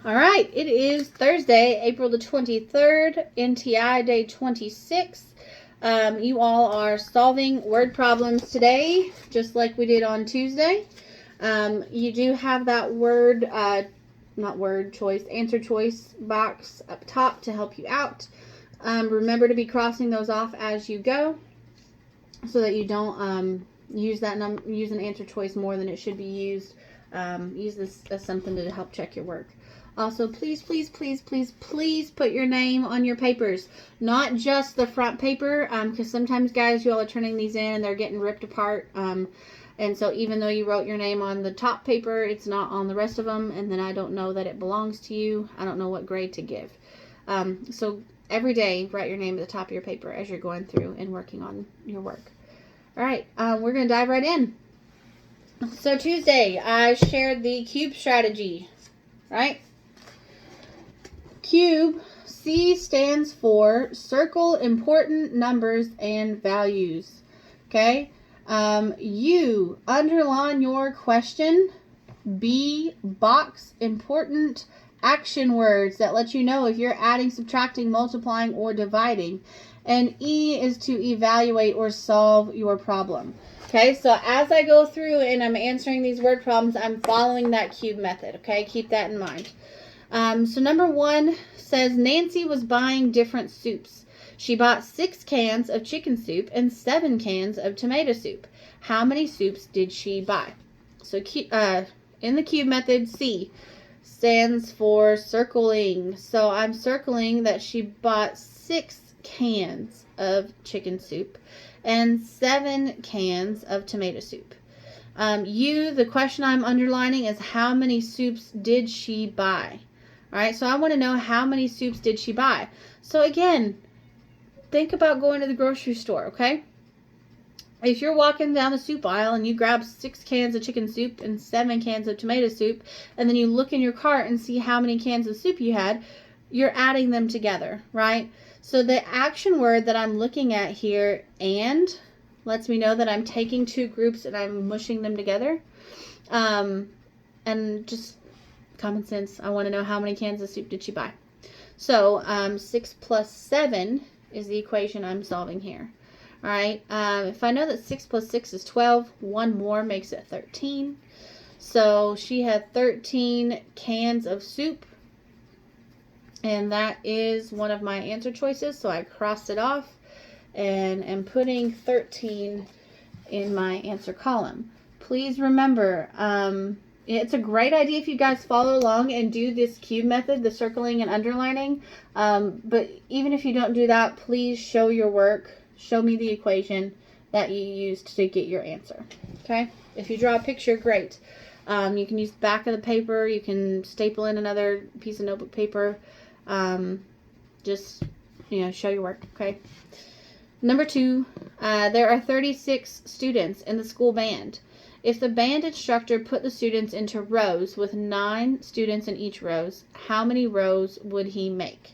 All right, it is Thursday, April the 23rd, NTI day 26. You all are solving word problems today, just like we did on Tuesday. You do have that word, answer choice box up top to help you out. Remember to be crossing those off as you go so that you don't use an answer choice more than it should be used. Use this as something to help check your work. Also, please put your name on your papers, not just the front paper, because sometimes, guys, you all are turning these in and they're getting ripped apart. And so even though you wrote your name on the top paper, it's not on the rest of them, and then I don't know that it belongs to you. I don't know what grade to give. So every day, write your name at the top of your paper as you're going through and working on your work. All right, we're going to dive right in. So Tuesday, I shared the cube strategy, right? Cube, C stands for circle important numbers and values. Okay? U, underline your question. B, box important action words that let you know if you're adding, subtracting, multiplying, or dividing. And E is to evaluate or solve your problem. Okay, so as I go through and I'm answering these word problems, I'm following that cube method. Okay, keep that in mind. So number 1 says Nancy was buying different soups. She bought 6 cans of chicken soup and 7 cans of tomato soup. How many soups did she buy? So in the cube method, C stands for circling. So I'm circling that she bought 6 cans of chicken soup and 7 cans of tomato soup. U, the question I'm underlining is how many soups did she buy? All right, so I want to know how many soups did she buy. So again, think about going to the grocery store, okay? If you're walking down the soup aisle and you grab 6 cans of chicken soup and 7 cans of tomato soup, and then you look in your cart and see how many cans of soup you had, you're adding them together, right? So the action word that I'm looking at here, and, lets me know that I'm taking 2 groups and I'm mushing them together. And just common sense, I want to know how many cans of soup did she buy. So 6 plus 7 is the equation I'm solving here. All right, if I know that 6 plus 6 is 12, one more makes it 13. So she had 13 cans of soup, and that is one of my answer choices. So I crossed it off and am putting 13 in my answer column. Please remember, it's a great idea if you guys follow along and do this cube method, the circling and underlining. But even if you don't do that, please show your work. Show me the equation that you used to get your answer. Okay? If you draw a picture, great. You can use the back of the paper. You can staple in another piece of notebook paper. Just, show your work. Okay? Number 2, there are 36 students in the school band. If the band instructor put the students into rows with 9 students in each rows, how many rows would he make?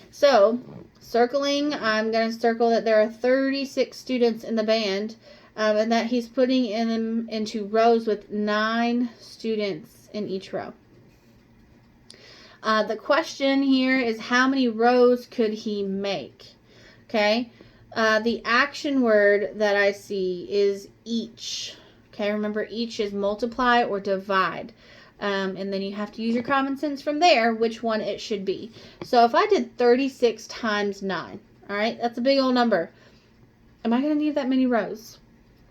So, circling, I'm going to circle that there are 36 students in the band, and that he's putting them into rows with 9 students in each row. The question here is how many rows could he make? Okay, the action word that I see is each. Okay, remember each is multiply or divide. And then you have to use your common sense from there, which one it should be. So if I did 36 times 9, all right, that's a big old number. Am I going to need that many rows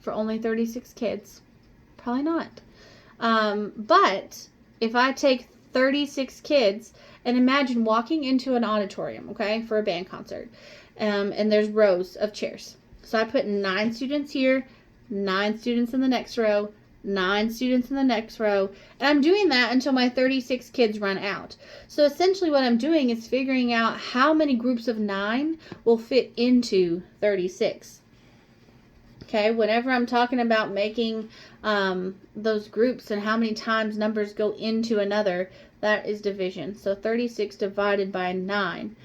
for only 36 kids? Probably not. But if I take 36 kids and imagine walking into an auditorium, okay, for a band concert, and there's rows of chairs. So I put 9 students here, 9 students in the next row, 9 students in the next row, and I'm doing that until my 36 kids run out. So essentially what I'm doing is figuring out how many groups of 9 will fit into 36. Okay, whenever I'm talking about making those groups and how many times numbers go into another, that is division. So 36 divided by 9.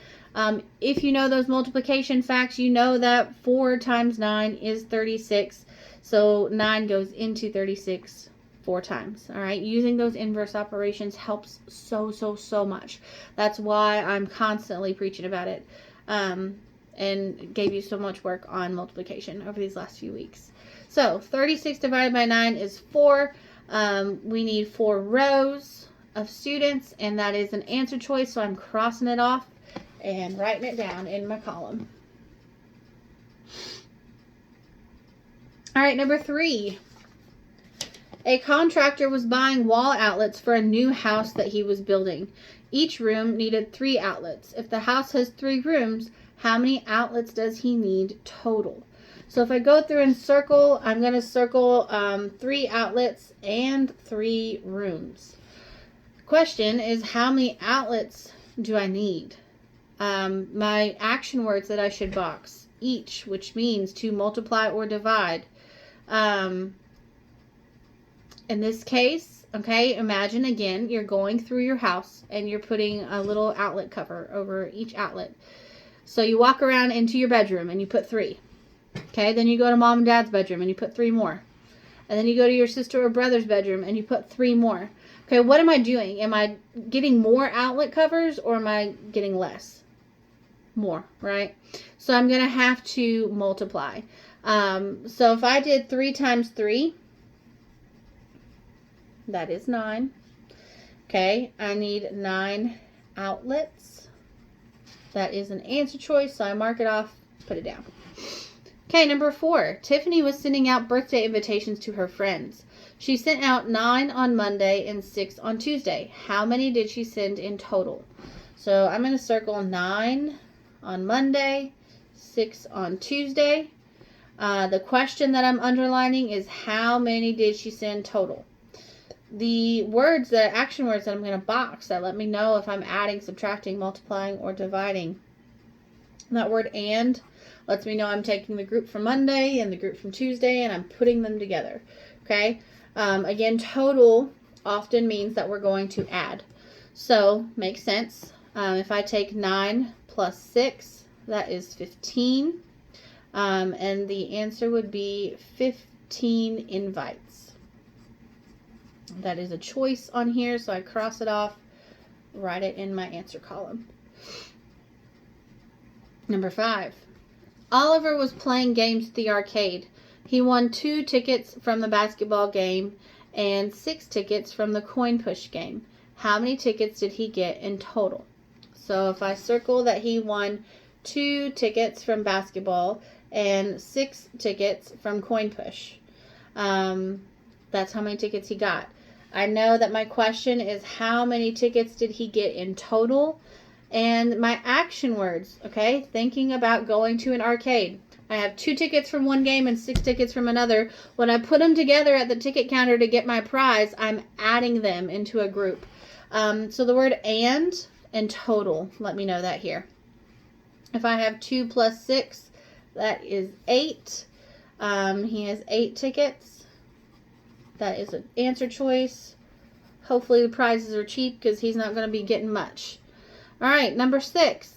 If you know those multiplication facts, you know that 4 times 9 is 36. So 9 goes into 36 4 times. All right, using those inverse operations helps so much. That's why I'm constantly preaching about it, and gave you so much work on multiplication over these last few weeks. So 36 divided by 9 is 4. We need 4 rows of students, and that is an answer choice, so I'm crossing it off and writing it down in my column. All right, number 3. A contractor was buying wall outlets for a new house that he was building. Each room needed 3 outlets. If the house has 3 rooms, how many outlets does he need total? So if I go through and circle, I'm going to circle 3 outlets and 3 rooms. Question is, how many outlets do I need? My action words that I should box: each, which means to multiply or divide. In this case, okay, imagine again, you're going through your house and you're putting a little outlet cover over each outlet. So you walk around into your bedroom and you put 3. Okay, then you go to mom and dad's bedroom and you put 3 more. And then you go to your sister or brother's bedroom and you put 3 more. Okay, what am I doing? Am I getting more outlet covers or am I getting less? More, right? So I'm going to have to multiply. So if I did 3 times 3, that is 9. Okay, I need 9 outlets. That is an answer choice, so I mark it off, put it down. Okay, number 4. Tiffany was sending out birthday invitations to her friends. She sent out 9 on Monday and 6 on Tuesday. How many did she send in total? So I'm going to circle 9 on Monday, 6 on Tuesday. The question that I'm underlining is, how many did she send total? The words, the action words that I'm going to box that let me know if I'm adding, subtracting, multiplying, or dividing. That word "and" lets me know I'm taking the group from Monday and the group from Tuesday and I'm putting them together. Okay. Again, total often means that we're going to add. So, makes sense. If I take 9 plus 6, that is 15. And the answer would be 15 invites. That is a choice on here, so I cross it off, write it in my answer column. Number 5. Oliver was playing games at the arcade. He won 2 tickets from the basketball game and 6 tickets from the coin push game. How many tickets did he get in total? So if I circle that he won 2 tickets from basketball and 6 tickets from coin push, that's how many tickets he got. I know that my question is, how many tickets did he get in total? And my action words, okay, thinking about going to an arcade. I have 2 tickets from one game and 6 tickets from another. When I put them together at the ticket counter to get my prize, I'm adding them into a group. So the word and total, let me know that here. If I have 2 plus 6, that is 8. He has 8 tickets. That is an answer choice. Hopefully the prizes are cheap because he's not going to be getting much. All right, number 6.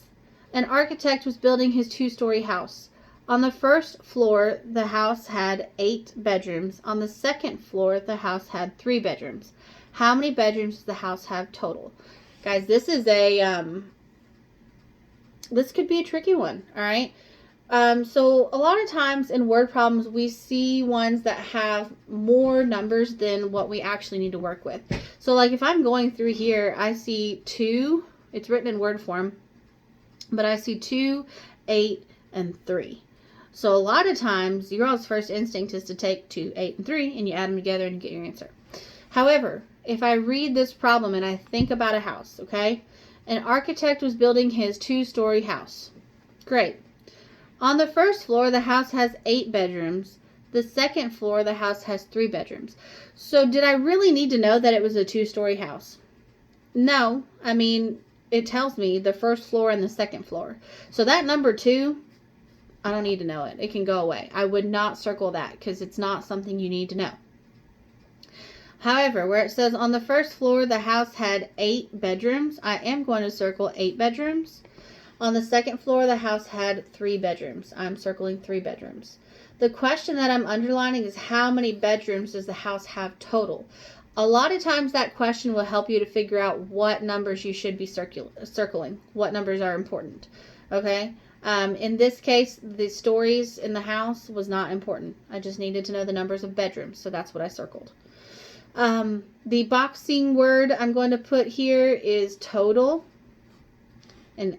An architect was building his 2-story house. On the first floor, the house had 8 bedrooms. On the second floor, the house had 3 bedrooms. How many bedrooms does the house have total? Guys, this is this could be a tricky one, all right? So a lot of times in word problems, we see ones that have more numbers than what we actually need to work with. So like if I'm going through here, I see 2, it's written in word form, but I see 2, 8, and 3. So a lot of times your all's first instinct is to take 2, 8, and 3 and you add them together and you get your answer. However, if I read this problem and I think about a house, okay? An architect was building his 2-story house. Great. On the first floor, the house has 8 bedrooms. The second floor, the house has 3 bedrooms. So did I really need to know that it was a 2-story house? No. I mean, it tells me the first floor and the second floor. So that number 2, I don't need to know it. It can go away. I would not circle that because it's not something you need to know. However, where it says on the first floor, the house had 8 bedrooms, I am going to circle 8 bedrooms. On the second floor, the house had 3 bedrooms. I'm circling 3 bedrooms. The question that I'm underlining is how many bedrooms does the house have total? A lot of times that question will help you to figure out what numbers you should be circling, what numbers are important. Okay? In this case, the stories in the house was not important. I just needed to know the numbers of bedrooms, so that's what I circled. The boxing word I'm going to put here is total. And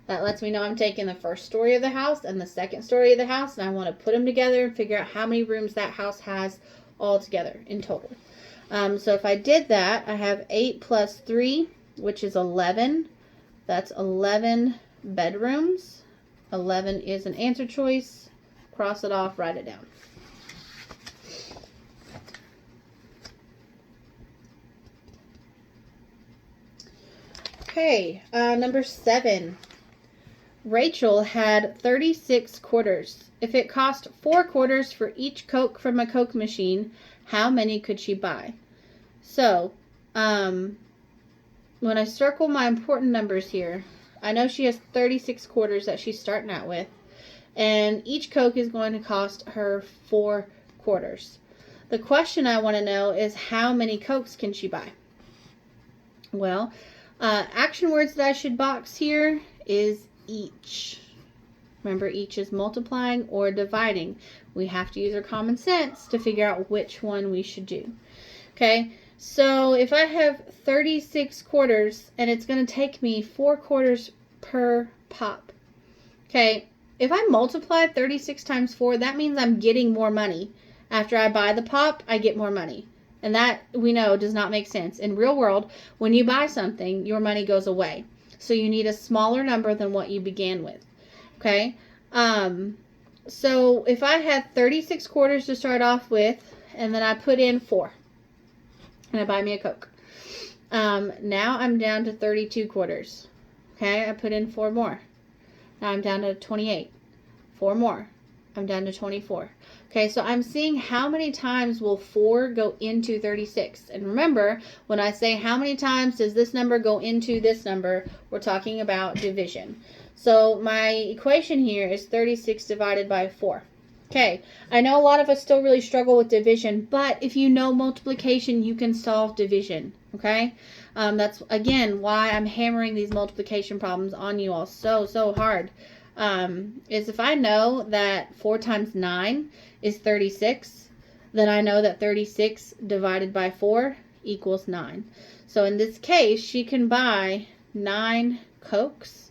that lets me know I'm taking the first story of the house and the second story of the house, and I want to put them together and figure out how many rooms that house has all together in total. So if I did that, I have 8 plus 3, which is 11. That's 11 bedrooms. 11 is an answer choice. Cross it off, write it down. Okay, number 7. Rachel had 36 quarters. If it cost 4 quarters for each Coke from a Coke machine, how many could she buy? So, when I circle my important numbers here, I know she has 36 quarters that she's starting out with, and each Coke is going to cost her 4 quarters. The question I want to know is how many Cokes can she buy? Well, action words that I should box here is each. Remember, each is multiplying or dividing. We have to use our common sense to figure out which one we should do. Okay, so if I have 36 quarters and it's going to take me 4 quarters per pop. Okay, if I multiply 36 times 4, that means I'm getting more money. After I buy the pop, I get more money. And that, we know, does not make sense. In real world, when you buy something, your money goes away. So you need a smaller number than what you began with. Okay? So if I had 36 quarters to start off with, and then I put in 4, and I buy me a Coke. Now I'm down to 32 quarters. Okay? I put in 4 more. Now I'm down to 28. 4 more. I'm down to 24. Okay, so I'm seeing how many times will 4 go into 36. And remember, when I say how many times does this number go into this number, we're talking about division. So my equation here is 36 divided by 4. Okay, I know a lot of us still really struggle with division, but if you know multiplication, you can solve division. Okay, that's, again, why I'm hammering these multiplication problems on you all so hard. Is if I know that 4 times 9 is 36, then I know that 36 divided by 4 equals 9. So in this case, she can buy 9 Cokes,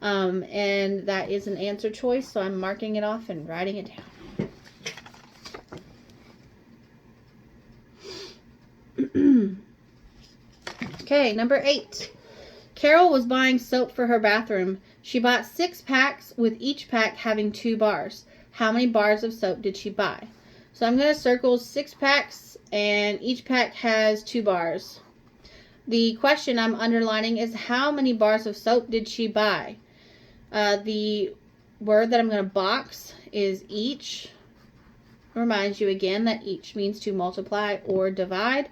and that is an answer choice, so I'm marking it off and writing it down. Okay, number 8. Carol was buying soap for her bathroom. She bought 6 packs, with each pack having 2 bars. How many bars of soap did she buy? So I'm going to circle 6 packs, and each pack has 2 bars. The question I'm underlining is how many bars of soap did she buy? The word that I'm going to box is each. Reminds you again that each means to multiply or divide.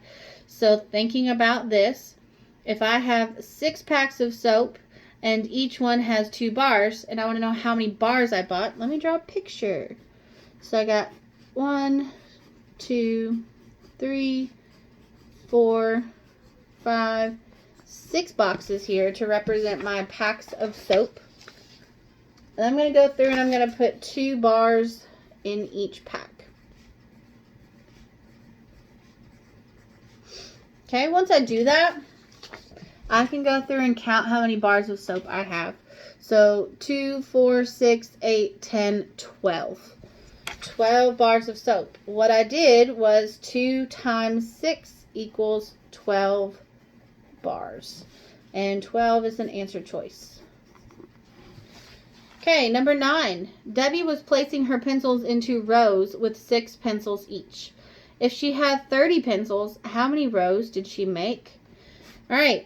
So thinking about this, if I have 6 packs of soap and each one has 2 bars, and I want to know how many bars I bought, let me draw a picture. So I got 1, 2, 3, 4, 5, 6 boxes here to represent my packs of soap. And I'm going to go through and I'm going to put 2 bars in each pack. Okay, once I do that, I can go through and count how many bars of soap I have. So 2, 4, 6, 8, 10, 12. 12 bars of soap. What I did was 2 times 6 equals 12 bars. And 12 is an answer choice. Okay, number 9. Debbie was placing her pencils into rows with 6 pencils each. If she had 30 pencils, how many rows did she make? All right,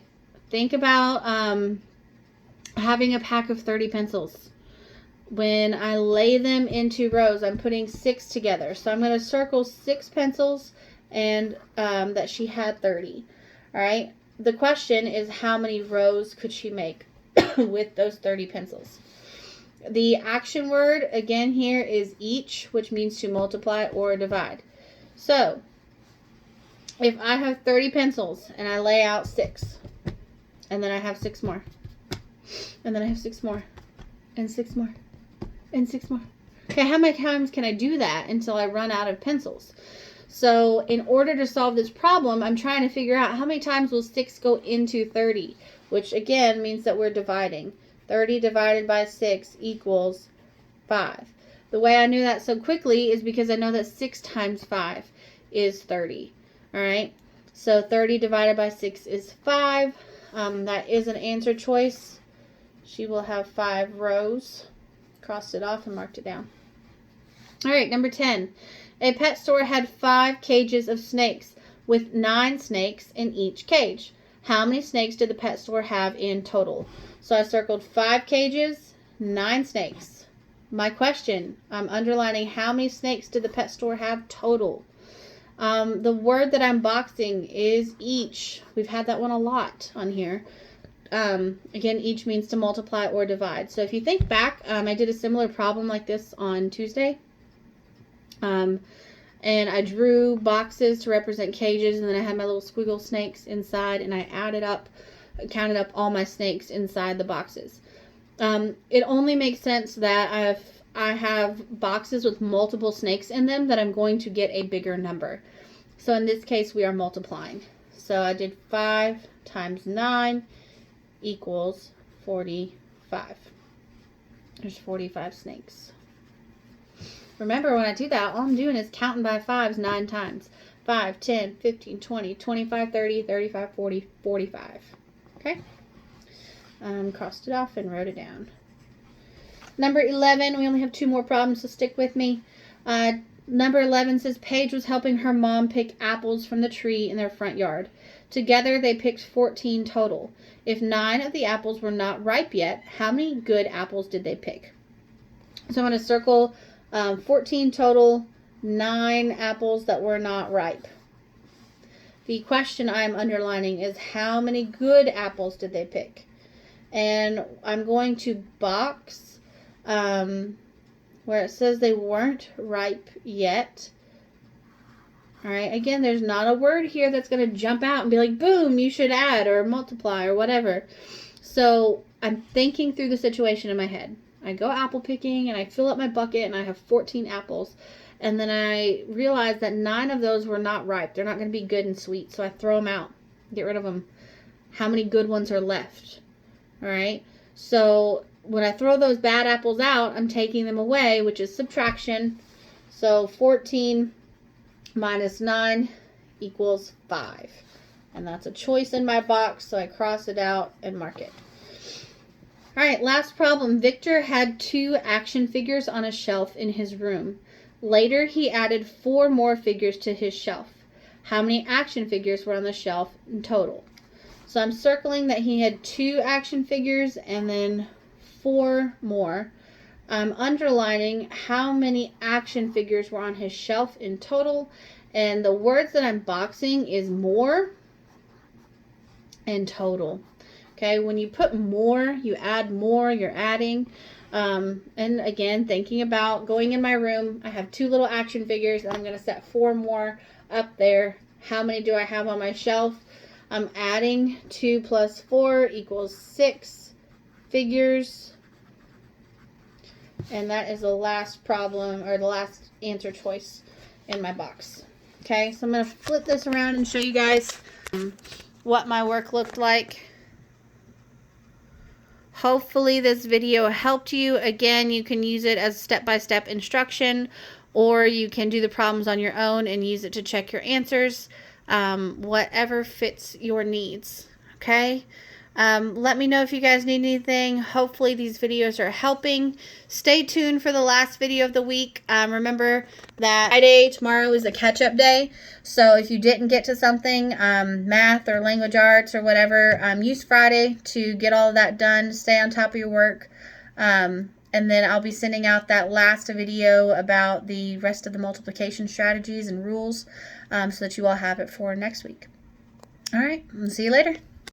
think about having a pack of 30 pencils. When I lay them into rows, I'm putting 6 together. So I'm going to circle 6 pencils and that she had 30. All right, the question is how many rows could she make with those 30 pencils? The action word, again, here is each, which means to multiply or divide. So, if I have 30 pencils and I lay out 6, and then I have 6 more, and then I have 6 more, and 6 more, and 6 more. Okay, how many times can I do that until I run out of pencils? So in order to solve this problem, I'm trying to figure out how many times will 6 go into 30, which again means that we're dividing. 30 divided by 6 equals 5. The way I knew that so quickly is because I know that 6 times 5 is 30. All right, so 30 divided by 6 is 5. That is an answer choice. She will have 5 rows. Crossed it off and marked it down. All right, number 10. A pet store had 5 cages of snakes with 9 snakes in each cage. How many snakes did the pet store have in total? So I circled 5 cages, 9 snakes. My question, I'm underlining how many snakes did the pet store have total? The word that I'm boxing is each. We've had that one a lot on here. Again, each means to multiply or divide. So if you think back, I did a similar problem like this on Tuesday. And I drew boxes to represent cages, and then I had my little squiggle snakes inside, and I counted up all my snakes inside the boxes. It only makes sense that I have boxes with multiple snakes in them that I'm going to get a bigger number. So in this case, we are multiplying. So I did 5 times 9 equals 45. There's 45 snakes. Remember, when I do that, all I'm doing is counting by 5s 9 times. 5, 10, 15, 20, 25, 30, 35, 40, 45. Okay? Crossed it off and wrote it down. Number 11, we only have 2 more problems, so stick with me. Number 11 says Paige was helping her mom pick apples from the tree in their front yard. Together, they picked 14 total. If 9 of the apples were not ripe yet, how many good apples did they pick? So I'm going to circle 14 total, 9 apples that were not ripe. The question I'm underlining is how many good apples did they pick? And I'm going to box where it says they weren't ripe yet. All right, again, there's not a word here that's going to jump out and be like, boom, you should add or multiply or whatever. So I'm thinking through the situation in my head. I go apple picking and I fill up my bucket and I have 14 apples. And then I realize that 9 of those were not ripe. They're not going to be good and sweet. So I throw them out, get rid of them. How many good ones are left? All right. So when I throw those bad apples out, I'm taking them away, which is subtraction. So 14 minus 9 equals 5. And that's a choice in my box, so I cross it out and mark it. All right, last problem. Victor had 2 action figures on a shelf in his room. Later, he added 4 more figures to his shelf. How many action figures were on the shelf in total? So I'm circling that he had 2 action figures and then 4 more. I'm underlining how many action figures were on his shelf in total. And the words that I'm boxing is more and total. Okay, when you put more, you add more, you're adding. And again, thinking about going in my room, I have 2 little action figures, and I'm going to set 4 more up there. How many do I have on my shelf? I'm adding 2 plus 4 equals 6 figures. And that is the last problem, or the last answer choice in my box. Okay, so I'm going to flip this around and show you guys what my work looked like. Hopefully this video helped you. Again, you can use it as step-by-step instruction, or you can do the problems on your own and use it to check your answers. Whatever fits your needs. Okay? Let me know if you guys need anything. Hopefully these videos are helping. Stay tuned for the last video of the week. Remember that Friday, tomorrow, is a catch-up day. So if you didn't get to something, math or language arts or whatever, use Friday to get all of that done. Stay on top of your work. And then I'll be sending out that last video about the rest of the multiplication strategies and rules so that you all have it for next week. All right, see you later.